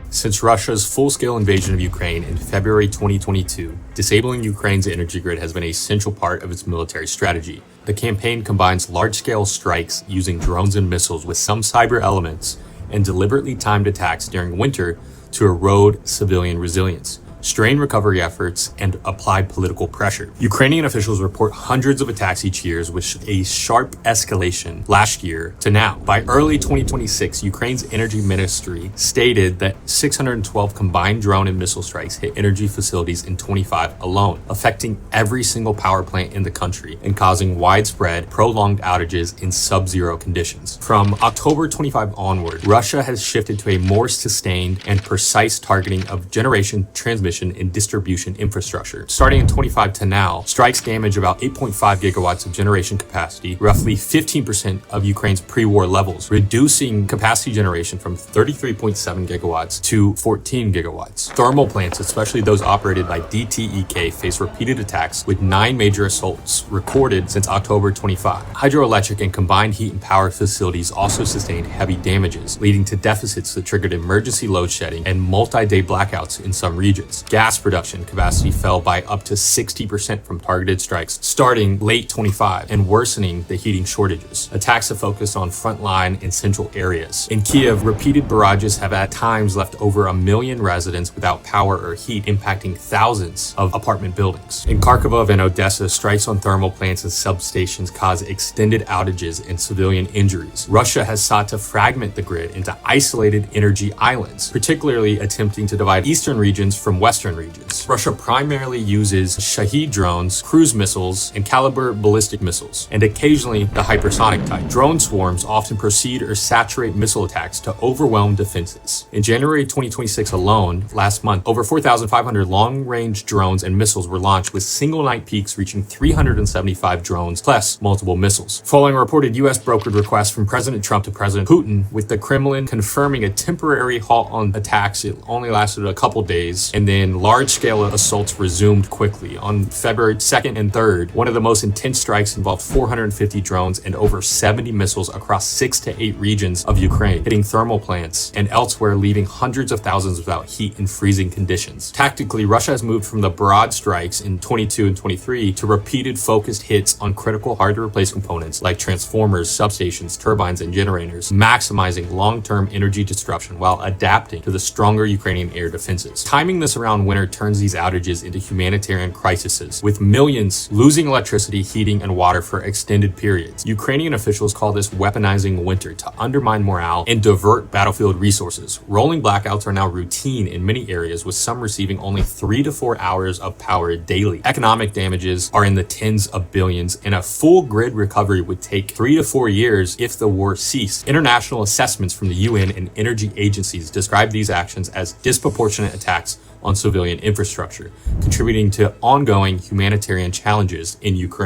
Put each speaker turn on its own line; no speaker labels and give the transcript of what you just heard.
Since Russia's full-scale invasion of Ukraine in February 2022, disabling Ukraine's energy grid has been a central part of its military strategy. The campaign combines large-scale strikes using drones and missiles with some cyber elements and deliberately timed attacks during winter to erode civilian resilience, strain recovery efforts, and apply political pressure. Ukrainian officials report hundreds of attacks each year, with a sharp escalation last year to now. By early 2026, Ukraine's energy ministry stated that 612 combined drone and missile strikes hit energy facilities in 25 alone, affecting every single power plant in the country and causing widespread, prolonged outages in sub-zero conditions. From October 25 onward, Russia has shifted to a more sustained and precise targeting of generation, transmission, and distribution infrastructure. Starting in 25 to now, strikes damage about 8.5 gigawatts of generation capacity, roughly 15% of Ukraine's pre-war levels, reducing capacity generation from 33.7 gigawatts to 14 gigawatts. Thermal plants, especially those operated by DTEK, face repeated attacks, with 9 major assaults recorded since October 25. Hydroelectric and combined heat and power facilities also sustained heavy damages, leading to deficits that triggered emergency load shedding and multi-day blackouts in some regions. Gas production capacity fell by up to 60% from targeted strikes starting late 25 and worsening the heating shortages. Attacks have focused on frontline and central areas. In Kiev, repeated barrages have at times left over 1 million residents without power or heat, impacting thousands of apartment buildings. In Kharkiv and Odessa, strikes on thermal plants and substations cause extended outages and civilian injuries. Russia has sought to fragment the grid into isolated energy islands, particularly attempting to divide eastern regions from western regions. Russia primarily uses Shahed drones, cruise missiles, and Caliber ballistic missiles, and occasionally the hypersonic type. Drone swarms often precede or saturate missile attacks to overwhelm defenses. In January 2026 alone, last month, over 4,500 long-range drones and missiles were launched, with single-night peaks reaching 375 drones plus multiple missiles. Following a reported U.S. brokered request from President Trump to President Putin, with the Kremlin confirming a temporary halt on attacks, it only lasted a couple days, and then large-scale assaults resumed quickly. On February 2nd and 3rd, one of the most intense strikes involved 450 drones and over 70 missiles across 6 to 8 regions of Ukraine, hitting thermal plants and elsewhere, leaving hundreds of thousands without heat in freezing conditions. Tactically, Russia has moved from the broad strikes in 22 and 23 to repeated focused hits on critical hard-to-replace components like transformers, substations, turbines, and generators, maximizing long-term energy disruption while adapting to the stronger Ukrainian air defenses. Timing this around winter turns these outages into humanitarian crises, with millions losing electricity, heating, and water for extended periods. Ukrainian officials call this weaponizing winter to undermine morale and divert battlefield resources. Rolling blackouts are now routine in many areas, with some receiving only 3 to 4 hours of power daily. Economic damages are in the tens of billions, and a full grid recovery would take 3 to 4 years if the war ceased. International assessments from the UN and energy agencies describe these actions as disproportionate attacks on civilian infrastructure, contributing to ongoing humanitarian challenges in Ukraine.